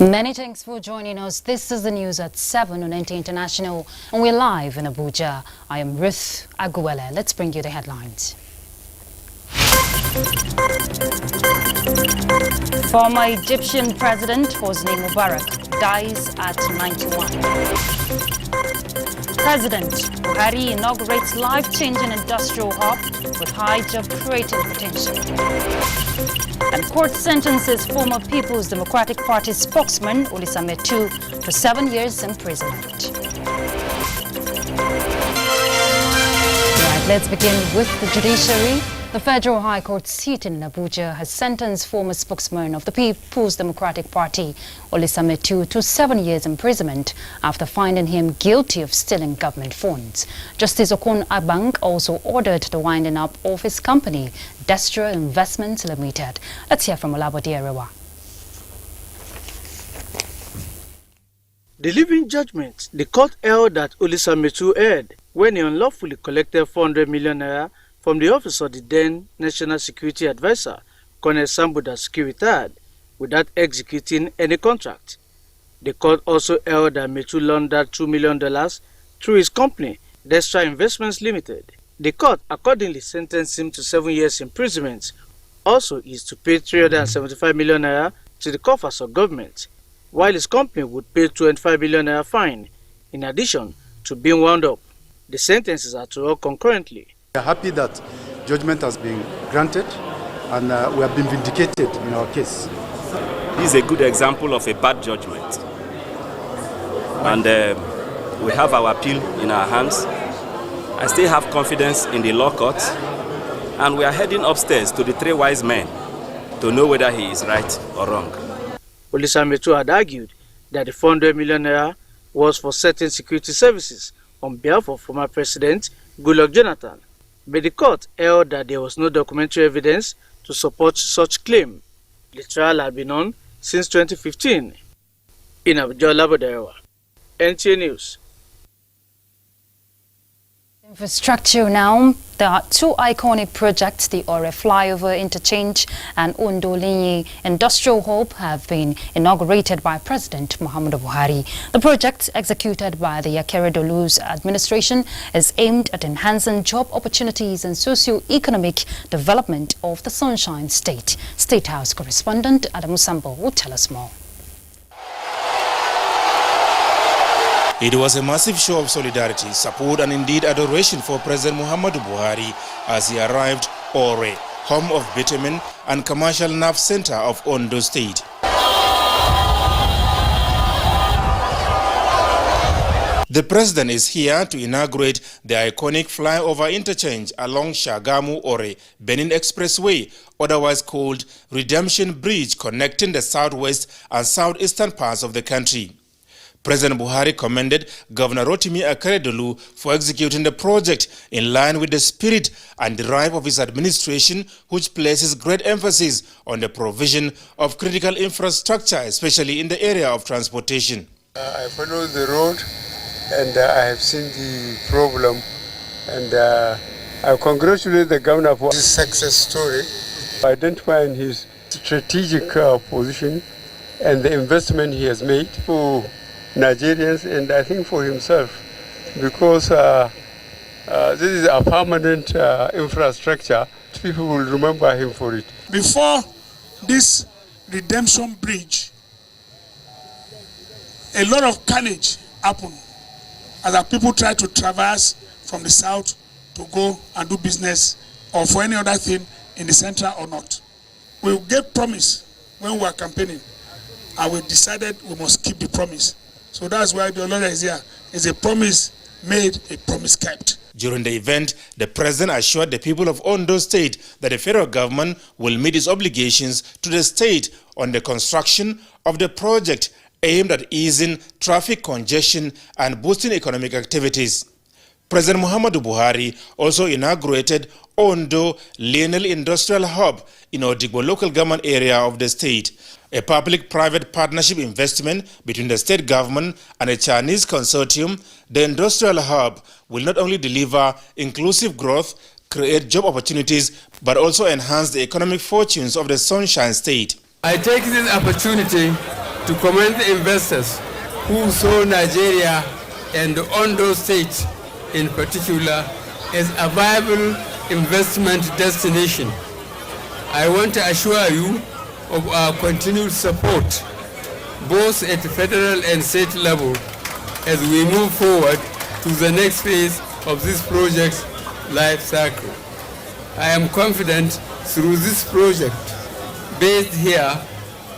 Many thanks for joining us. This is the news at 7 on NTA International, and we're live in Abuja. I am Ruth Aguele. Let's bring you the headlines. Former Egyptian President Hosni Mubarak dies at 91. President Buhari inaugurates life-changing industrial hub with high job-creating potential. And court sentences former People's Democratic Party spokesman Olisame II to 7 years imprisonment. Right, let's begin with the judiciary. The Federal High Court seat in Abuja has sentenced former spokesman of the People's Democratic Party, Olisame II, to 7 years imprisonment after finding him guilty of stealing government funds. Justice Okon Abang also ordered the winding up of his company, Destra Investments Limited. Let's hear from Olabode Arewa. Delivering judgment, the court held that Olisame II erred when he unlawfully collected 400 million naira from the office of the then National Security Advisor, Colonel Sambuda Securitat, without executing any contract. The court also held that Metu laundered $2 million through his company, Destra Investments Limited. The court accordingly sentenced him to 7 years imprisonment. Also, he is to pay 375 million naira to the coffers of government, while his company would pay 25 million naira fine, in addition to being wound up. The sentences are to all concurrently. We are happy that judgment has been granted and we have been vindicated in our case. This is a good example of a bad judgment. And we have our appeal in our hands. I still have confidence in the law court. And we are heading upstairs to the three wise men to know whether he is right or wrong. Olisame II had argued that the 400 million naira was for certain security services on behalf of former President Goodluck Jonathan. But the court held that there was no documentary evidence to support such claim. The trial had been on since 2015. In Abuja, Olabode Arewa, NTA News. Infrastructure now. There are two iconic projects, the Ore Flyover Interchange and Ondo-Linyi Industrial Hub, have been inaugurated by President Muhammadu Buhari. The project, executed by the Akeredolu's administration, is aimed at enhancing job opportunities and socio-economic development of the Sunshine State. State House correspondent Adamu Sambo will tell us more. It was a massive show of solidarity, support and indeed adoration for President Muhammadu Buhari as he arrived Ore, home of bitumen and commercial nerve center of Ondo State. The president is here to inaugurate the iconic flyover interchange along Shagamu-Ore Benin Expressway, otherwise called Redemption Bridge, connecting the southwest and southeastern parts of the country. President Buhari commended Governor Rotimi Akeredolu for executing the project in line with the spirit and drive of his administration, which places great emphasis on the provision of critical infrastructure, especially in the area of transportation. I follow the road and I have seen the problem, and I congratulate the governor for this success story, identifying his strategic position and the investment he has made for Nigerians and I think for himself, because this is a permanent infrastructure. People will remember him for it. Before this redemption bridge, a lot of carnage happened as our people try to traverse from the south to go and do business or for any other thing in the central or not. We gave promise when we were campaigning, and we decided we must keep the promise. So that's why the law is here. It's a promise made, a promise kept. During the event, the president assured the people of Ondo State that the federal government will meet its obligations to the state on the construction of the project aimed at easing traffic congestion and boosting economic activities. President Muhammadu Buhari also inaugurated Ondo-Linyi Industrial Hub in Odigbo local government area of the state, a public-private partnership investment between the state government and a Chinese consortium. The industrial hub will not only deliver inclusive growth, create job opportunities, but also enhance the economic fortunes of the Sunshine State. I take this opportunity to commend the investors who saw Nigeria and Ondo State in particular as a viable investment destination. I want to assure you of our continued support, both at federal and state level, as we move forward to the next phase of this project's life cycle. I am confident through this project, based here,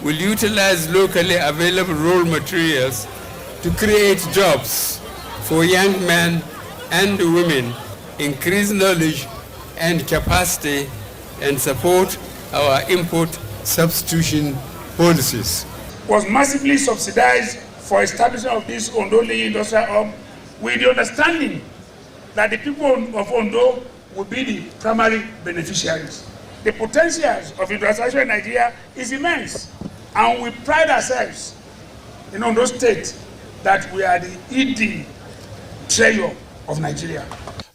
will utilize locally available raw materials to create jobs for young men and women, increase knowledge and capacity, and support our import substitution policies. Was massively subsidized for establishment of this Ondo industrial hub with the understanding that the people of Ondo will be the primary beneficiaries. The potentials of industrialization in Nigeria is immense, and we pride ourselves in Ondo State that we are the ED treasure of Nigeria.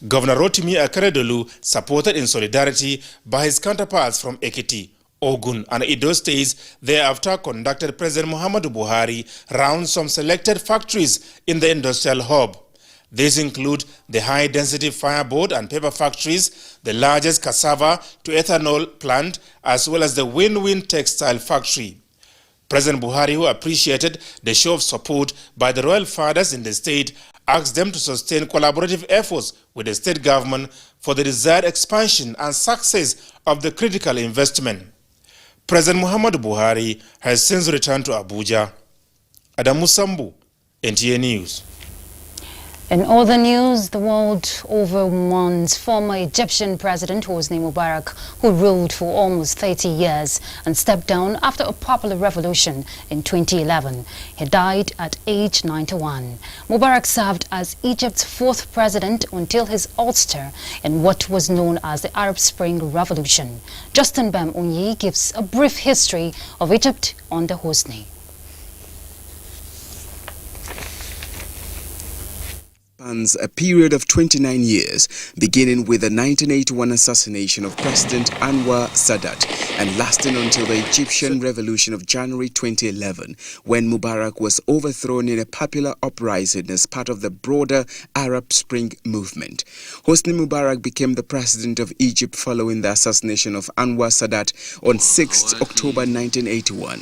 Governor Rotimi Akeredolu, supported in solidarity by his counterparts from Ekiti, Ogun and Edo states, thereafter conducted President Muhammadu Buhari round some selected factories in the industrial hub. These include the high-density fireboard and paper factories, the largest cassava to ethanol plant, as well as the win-win textile factory. President Buhari, who appreciated the show of support by the royal fathers in the state, asked them to sustain collaborative efforts with the state government for the desired expansion and success of the critical investment. President Muhammadu Buhari has since returned to Abuja. Adamu Sambu, NTA News. In other news, the world over mourns former Egyptian President Hosni Mubarak, who ruled for almost 30 years and stepped down after a popular revolution in 2011. He died at age 91. Mubarak served as Egypt's fourth president until his ouster in what was known as the Arab Spring Revolution. Justin Bem Unyi gives a brief history of Egypt under Hosni. A period of 29 years, beginning with the 1981 assassination of President Anwar Sadat and lasting until the Egyptian Revolution of January 2011, when Mubarak was overthrown in a popular uprising as part of the broader Arab Spring movement. Hosni Mubarak became the president of Egypt following the assassination of Anwar Sadat on 6 October 1981.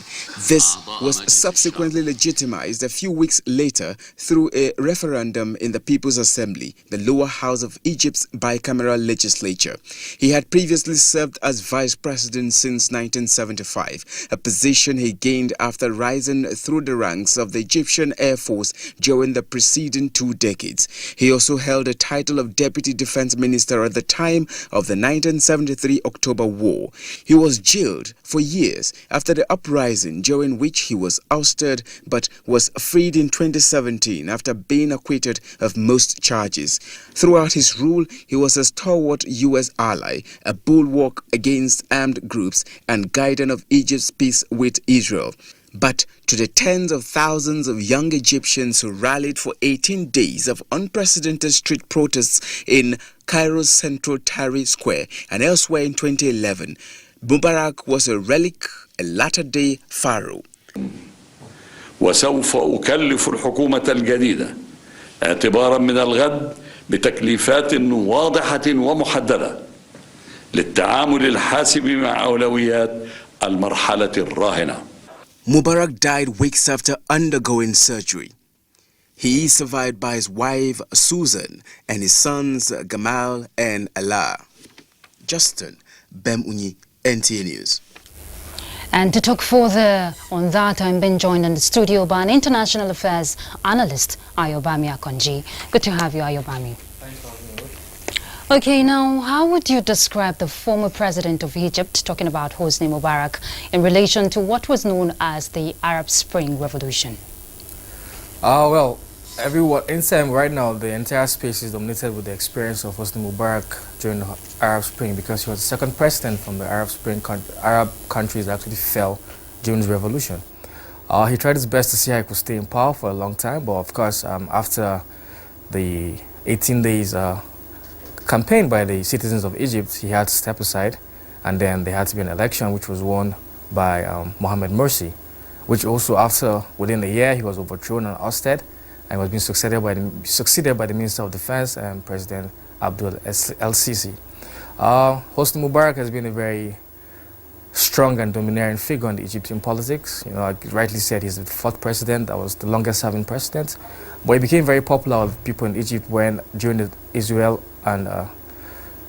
This was subsequently legitimized a few weeks later through a referendum in the People's Assembly, the lower house of Egypt's bicameral legislature. He had previously served as vice president since 1975, a position he gained after rising through the ranks of the Egyptian Air Force during the preceding 2 decades. He also held the title of Deputy Defense Minister at the time of the 1973 October War. He was jailed for years after the uprising, during which he was ousted but was freed in 2017 after being acquitted of most charges. Throughout his rule, he was a stalwart U.S. ally, a bulwark against armed groups, and guardian of Egypt's peace with Israel. But to the tens of thousands of young Egyptians who rallied for 18 days of unprecedented street protests in Cairo's central Tahrir Square and elsewhere in 2011, Mubarak was a relic, a latter-day pharaoh. وسوف أكلف الحكومة الجديدة اعتبارا من الغد بتكليفات واضحة ومحددة للتعامل الحاسم مع أولويات المرحلة الراهنة. Mubarak died weeks after undergoing surgery. He is survived by his wife Susan and his sons Gamal and Allah. Justin Bem Unyi, NTA News. And to talk further on that, I'm being joined in the studio by an international affairs analyst, Ayobami Akonji. Good to have you, Ayobami. Thanks for having me. Okay, now, how would you describe the former president of Egypt, talking about Hosni Mubarak, in relation to what was known as the Arab Spring Revolution? Well, inside right now, the entire space is dominated with the experience of Hosni Mubarak during the Arab Spring, because he was the second president from the Arab Spring. Arab countries actually fell during the revolution. He tried his best to see how he could stay in power for a long time, but of course, after the 18 days campaign by the citizens of Egypt, he had to step aside, and then there had to be an election which was won by Mohamed Morsi. which also within a year, he was overthrown and ousted, and was being succeeded by the Minister of Defense and President Abdul El-Sisi. Hosni Mubarak has been a very strong and domineering figure in the Egyptian politics. You know, like you rightly said, he's the fourth president that was the longest-serving president. But he became very popular with people in Egypt during the Israel and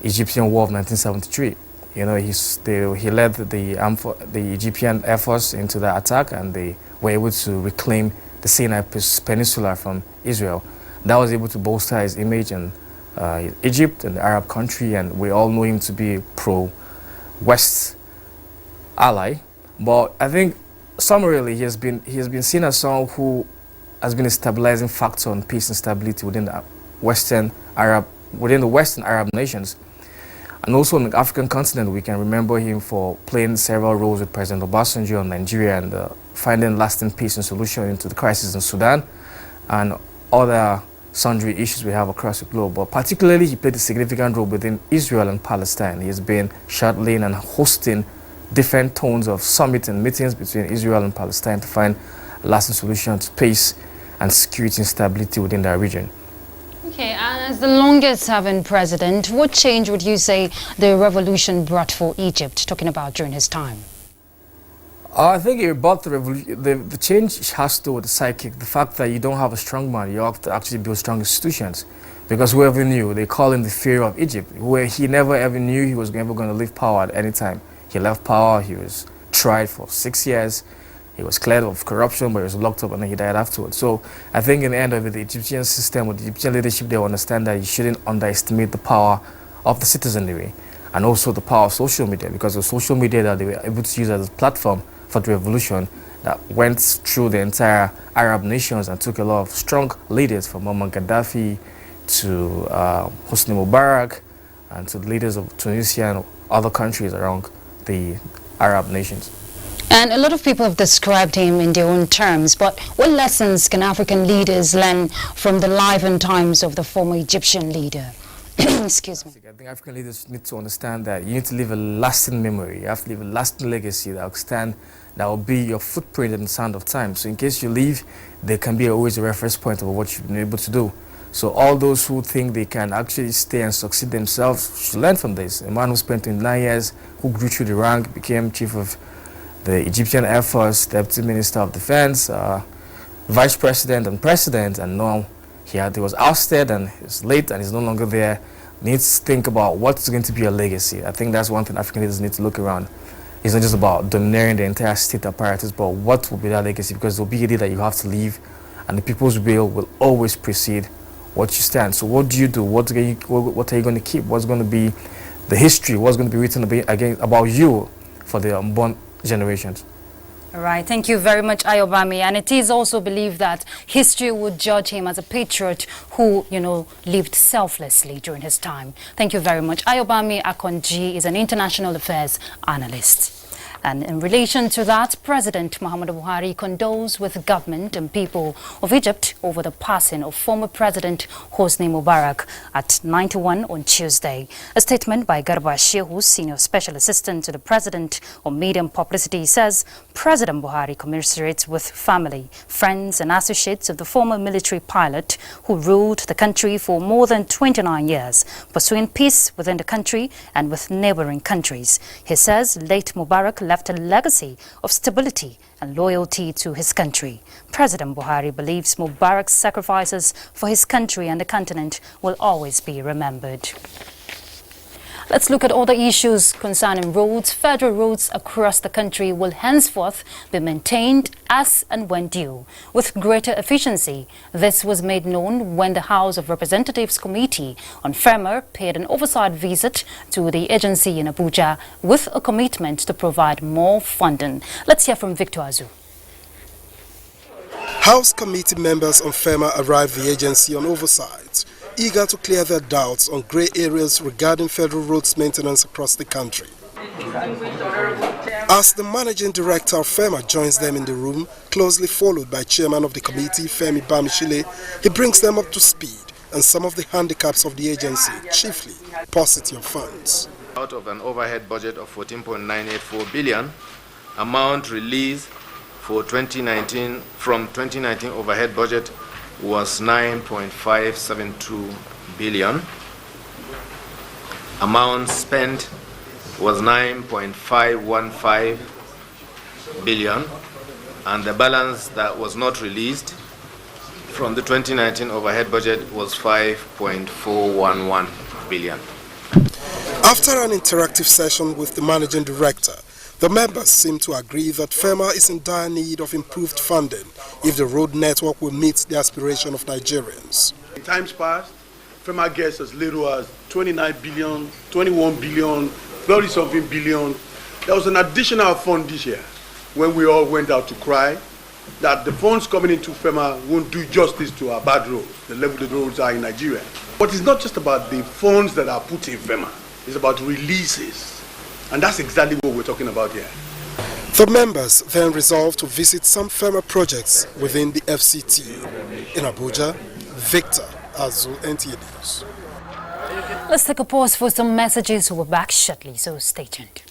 Egyptian War of 1973. You know, he led the Egyptian Air Force into the attack, and they were able to reclaim the Sinai Peninsula from Israel. That was able to bolster his image in Egypt and the Arab country, and we all know him to be a pro-West ally. But I think summarily he has been seen as someone who has been a stabilizing factor on peace and stability within the Western Arab nations. And also on the African continent, we can remember him for playing several roles with President Obasanjo in Nigeria and finding lasting peace and solution into the crisis in Sudan and other sundry issues we have across the globe. But particularly, he played a significant role within Israel and Palestine. He has been shuttling and hosting different tones of summits and meetings between Israel and Palestine to find a lasting solution to peace and security and stability within that region. Okay, and as the longest-serving president, what change would you say the revolution brought for Egypt, talking about during his time? I think it brought the change has to do with the psychic, the fact that you don't have a strong man, you have to actually build strong institutions. Because whoever knew, they call him the Pharaoh of Egypt, where he never ever knew he was ever going to leave power at any time. He left power, he was tried for 6 years, he was cleared of corruption, but he was locked up and then he died afterwards. So I think in the end of it, the Egyptian system or the Egyptian leadership, they understand that you shouldn't underestimate the power of the citizenry and also the power of social media, because of social media that they were able to use as a platform for the revolution that went through the entire Arab nations and took a lot of strong leaders from Muammar Gaddafi to Hosni Mubarak and to the leaders of Tunisia and other countries around the Arab nations. And a lot of people have described him in their own terms, but what lessons can African leaders learn from the life and times of the former Egyptian leader? Excuse me. I think African leaders need to understand that you need to leave a lasting memory. You have to leave a lasting legacy that will stand, that will be your footprint in the sand of time. So in case you leave, there can be always a reference point of what you've been able to do. So all those who think they can actually stay and succeed themselves should learn from this. A man who spent 29 years, who grew through the rank, became chief of the Egyptian Air Force, Deputy Minister of Defense, Vice President and President, and now he was ousted and he's late and he's no longer there. Needs to think about what's going to be a legacy. I think that's one thing African leaders need to look around. It's not just about domineering the entire state apparatus, but what will be that legacy? Because there will be a day that you have to leave, and the people's will always precede what you stand. So what do you do? What are you going to keep? What's going to be the history? What's going to be written about you for the unborn generations? All right, thank you very much, Ayobami. And it is also believed that history would judge him as a patriot who, lived selflessly during his time. Thank you very much. Ayobami Akonji is an international affairs analyst. And in relation to that, President Muhammadu Buhari condoles with the government and people of Egypt over the passing of former President Hosni Mubarak at 91 on Tuesday. A statement by Garba Shehu, Senior Special Assistant to the President on Media and Publicity, says President Buhari commiserates with family, friends and associates of the former military pilot who ruled the country for more than 29 years, pursuing peace within the country and with neighboring countries. He says late Mubarak left a legacy of stability and loyalty to his country. President Buhari believes Mubarak's sacrifices for his country and the continent will always be remembered. Let's look at other issues concerning roads. Federal roads across the country will henceforth be maintained as and when due, with greater efficiency. This was made known when the House of Representatives Committee on FEMA paid an oversight visit to the agency in Abuja with a commitment to provide more funding. Let's hear from Victor Azu. House committee members on FEMA arrived the agency on oversight, eager to clear their doubts on grey areas regarding federal roads maintenance across the country. As the managing director of FEMA joins them in the room, closely followed by chairman of the committee, Femi Bamishile, he brings them up to speed on some of the handicaps of the agency, chiefly paucity of funds. Out of an overhead budget of 14.984 billion, amount released for 2019 from 2019 overhead budget was 9.572 billion. Amount spent was 9.515 billion, and the balance that was not released from the 2019 overhead budget was 5.411 billion. After an interactive session with the managing director, the members seem to agree that FEMA is in dire need of improved funding if the road network will meet the aspiration of Nigerians. In times past, FEMA gets as little as 29 billion, 21 billion, 30-something billion. There was an additional fund this year when we all went out to cry that the funds coming into FEMA won't do justice to our bad roads, the level the roads are in Nigeria. But it's not just about the funds that are put in FEMA, it's about releases. And that's exactly what we're talking about here. The members then resolved to visit some FEMA projects within the FCT. In Abuja, Victor Azul, NTA News. Let's take a pause for some messages. We'll be back shortly, so stay tuned.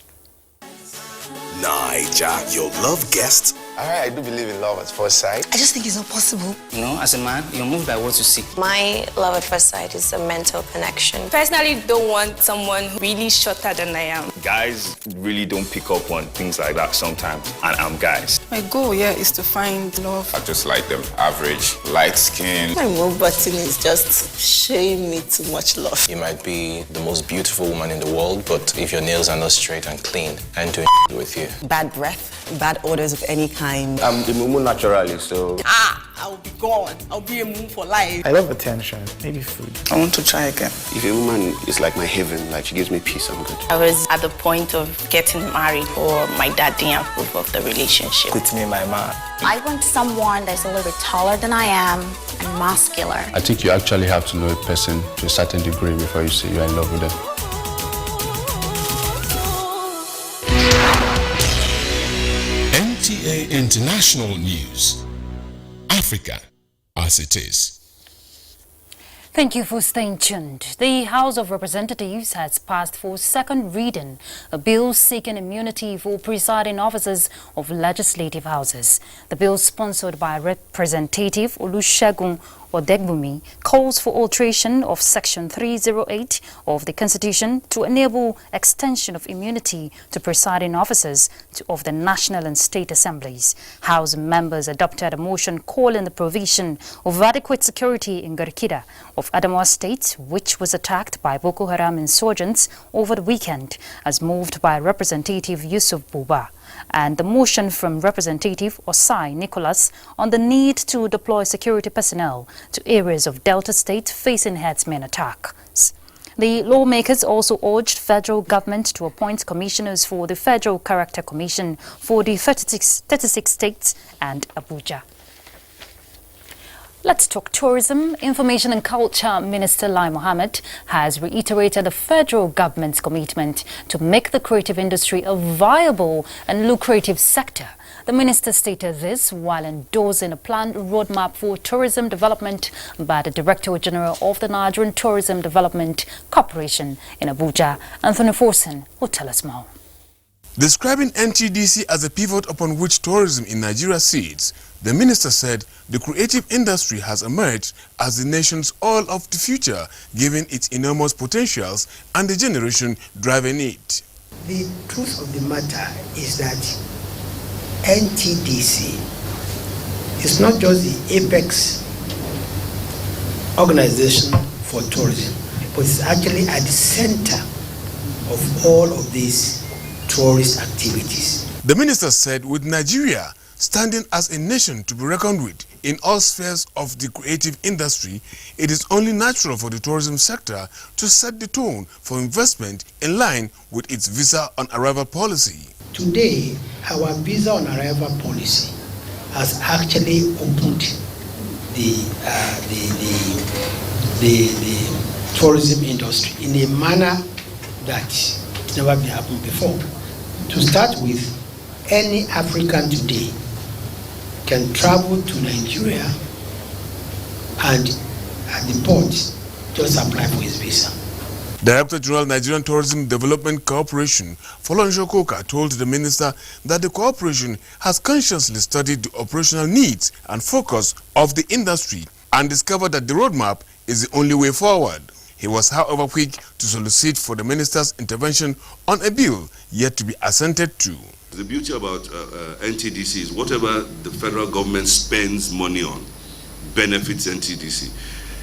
Naija, your love guest. I do believe in love at first sight. I just think it's not possible. You know, as a man, you're moved by what you see. My love at first sight is a mental connection. Personally, don't want someone really shorter than I am. Guys really don't pick up on things like that sometimes, and I'm guys. My goal, is to find love. I just like them average, light skin. My move button is just showing me too much love. You might be the most beautiful woman in the world, but if your nails are not straight and clean, I ain't doing with you. Bad breath, bad odors of any kind. I'm the mumu naturally, so... I will be gone. I'll be a mumu for life. I love attention, maybe food. I want to try again. If a woman is like my heaven, like she gives me peace, I'm good. I was at the point of getting married, or my dad didn't approve of the relationship. With me, my man. I want someone that's a little bit taller than I am and muscular. I think you actually have to know a person to a certain degree before you say you're in love with them. NTA International News. Africa as it is. Thank you for staying tuned. The House of Representatives has passed for second reading a bill seeking immunity for presiding officers of legislative houses. The bill, sponsored by Representative Olusegun Odegbumi, calls for alteration of Section 308 of the Constitution to enable extension of immunity to presiding officers of the National and State Assemblies. House members adopted a motion calling the provision of adequate security in Garkida of Adamawa State, which was attacked by Boko Haram insurgents over the weekend, as moved by Representative Yusuf Buba, and the motion from Representative Osai Nicholas on the need to deploy security personnel to areas of Delta State facing herdsmen attacks. The lawmakers also urged federal government to appoint commissioners for the Federal Character Commission for the 36 states and Abuja. Let's talk tourism. Information and Culture Minister Lai Mohammed has reiterated the federal government's commitment to make the creative industry a viable and lucrative sector. The minister stated this while endorsing a planned roadmap for tourism development by the Director General of the Nigerian Tourism Development Corporation in Abuja. Anthony Forson will tell us more. Describing NTDC as a pivot upon which tourism in Nigeria sits, the minister said the creative industry has emerged as the nation's oil of the future, given its enormous potentials and the generation driving it. The truth of the matter is that NTDC is not just the apex organization for tourism, but it's actually at the center of all of these tourist activities. The minister said with Nigeria standing as a nation to be reckoned with in all spheres of the creative industry, it is only natural for the tourism sector to set the tone for investment in line with its visa on arrival policy. Today, our visa on arrival policy has actually opened the tourism industry in a manner that it's never been happened before. To start with, any African today can travel to Nigeria and at the port just apply for his visa. Director General Nigerian Tourism Development Corporation, Folorunso Koka, told the minister that the corporation has consciously studied the operational needs and focus of the industry and discovered that the roadmap is the only way forward. He was, however, quick to solicit for the minister's intervention on a bill yet to be assented to. The beauty about NTDC is whatever the federal government spends money on benefits NTDC.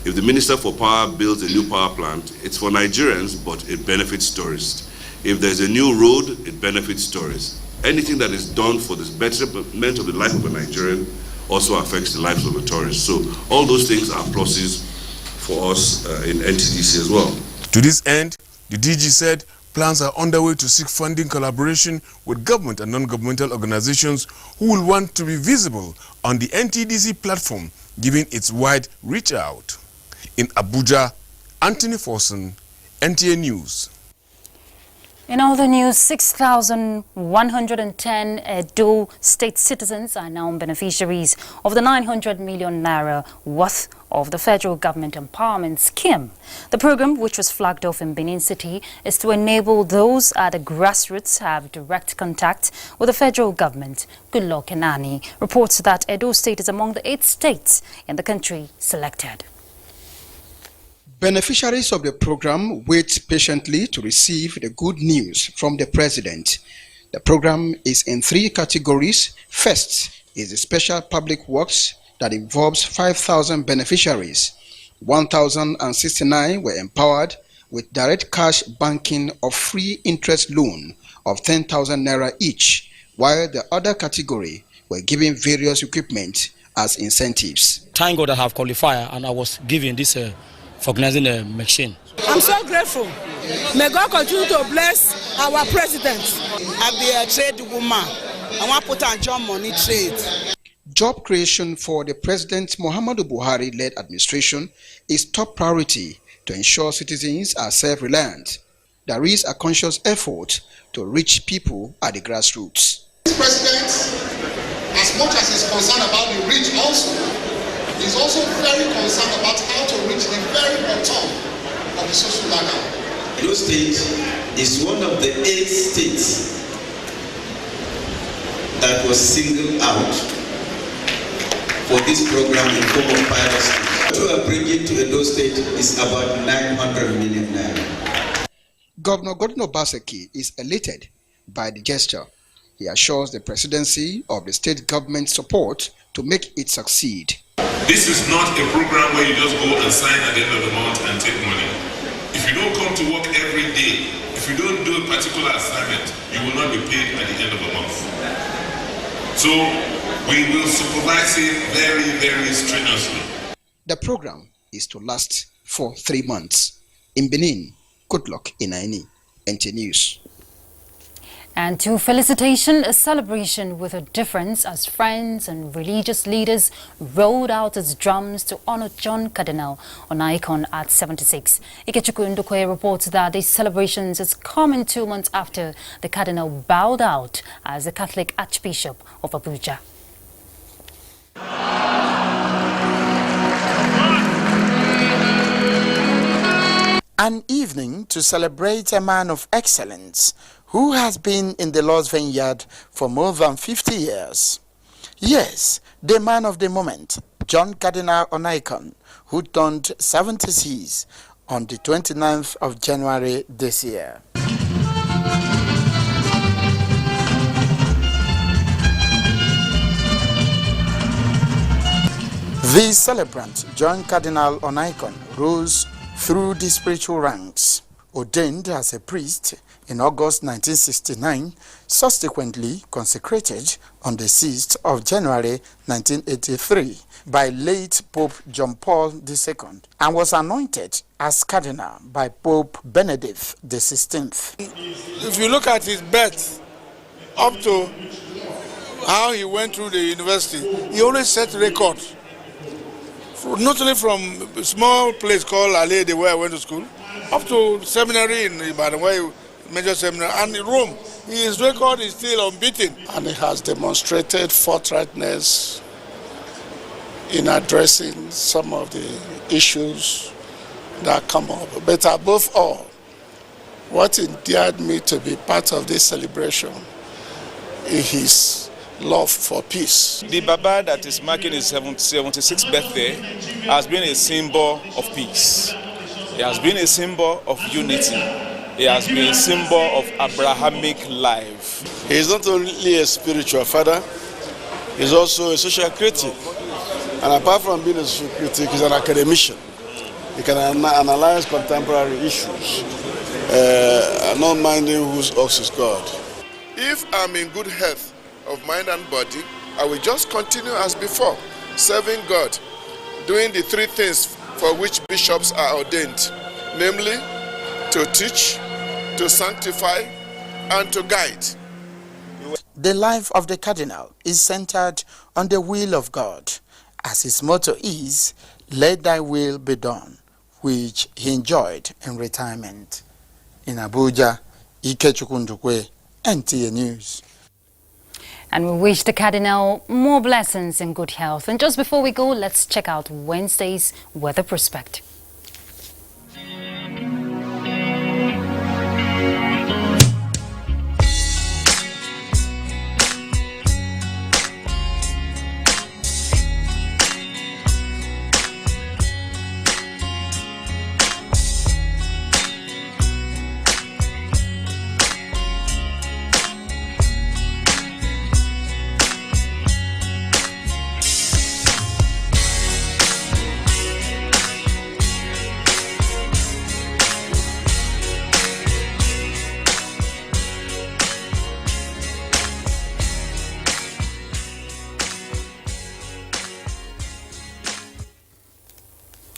If the Minister for Power builds a new power plant, it's for Nigerians, but it benefits tourists. If there's a new road, it benefits tourists. Anything that is done for the betterment of the life of a Nigerian also affects the lives of the tourists. So all those things are pluses for us in NTDC as well. To this end, the DG said plans are underway to seek funding collaboration with government and non-governmental organizations who will want to be visible on the NTDC platform, given its wide reach out. In Abuja, Anthony Forson, NTA News. In other news, 6,110 Edo state citizens are now beneficiaries of the 900 million naira worth of the federal government empowerment scheme. The program, which was flagged off in Benin City, is to enable those at the grassroots have direct contact with the federal government. Goodluck Enani reports that Edo State is among the 8 states in the country selected. Beneficiaries of the program wait patiently to receive the good news from the president. The program is in 3 categories. First is the special public works that involves 5,000 beneficiaries. 1,069 were empowered with direct cash banking of free interest loan of 10,000 naira each, while the other category were given various equipment as incentives. Thank God I have qualified and I was given this for organizing a machine. I'm so grateful. May God continue to bless our president. I be a trade woman. I want to put on job money trade. Job creation for the President Muhammadu Buhari-led administration is top priority to ensure citizens are self-reliant. There is a conscious effort to reach people at the grassroots. This president, as much as he's concerned about the rich also, is also very concerned about how to reach the very bottom of the social ladder. Edo State is one of the 8 states that was singled out for this program in form of pilot schools. What we are bringing to Edo State is about 900 million naira. Governor Godwin Obaseki is elated by the gesture. He assures the presidency of the state government support to make it succeed. This is not a program where you just go and sign at the end of the month and take money. If you don't come to work every day, if you don't do a particular assignment, you will not be paid at the end of the month. So we will supervise it very, very strenuously. The program is to last for 3 months. In Benin, Goodluck Enani, NTA News. And to felicitation, a celebration with a difference as friends and religious leaders rolled out its drums to honor John Cardinal Onaikon at 76. Ikechukwu Ndukwe reports that these celebrations is coming 2 months after the Cardinal bowed out as the Catholic Archbishop of Abuja. An evening to celebrate a man of excellence who has been in the Lord's vineyard for more than 50 years. Yes, the man of the moment, John Cardinal Onaikon, who turned 76 on the 29th of January this year. The celebrant, John Cardinal Onaikon, rose through the spiritual ranks, ordained as a priest in August 1969, subsequently consecrated on the 6th of January 1983 by late Pope John Paul II, and was anointed as cardinal by Pope Benedict XVI. If you look at his birth up to how he went through the university, he always set records. Not only from a small place called Alede, where I went to school, up to seminary in Ibadan, where major seminary, and in Rome. His record is still unbeaten. And he has demonstrated forthrightness in addressing some of the issues that come up. But above all, What endeared me to be part of this celebration is his love for peace. The Baba that is marking his 76th birthday has been a symbol of peace. He has been a symbol of unity. He has been a symbol of Abrahamic life. He is not only a spiritual father, he is also a social critic. And apart from being a social critic, he's an academician. He can analyze contemporary issues, not minding whose ox is God. If I'm in good health of mind and body, I will just continue as before, serving God, doing the three things for which bishops are ordained, namely, to teach, to sanctify, and to guide. The life of the cardinal is centered on the will of God, as his motto is, "Let thy will be done," which he enjoyed in retirement. In Abuja, Ikechukwu Ndukwe, NTA News. And we wish the Cardinal more blessings and good health. And just before we go, let's check out Wednesday's weather prospect.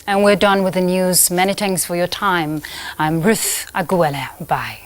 And we're done with the news. Many thanks for your time. I'm Ruth Aguele. Bye.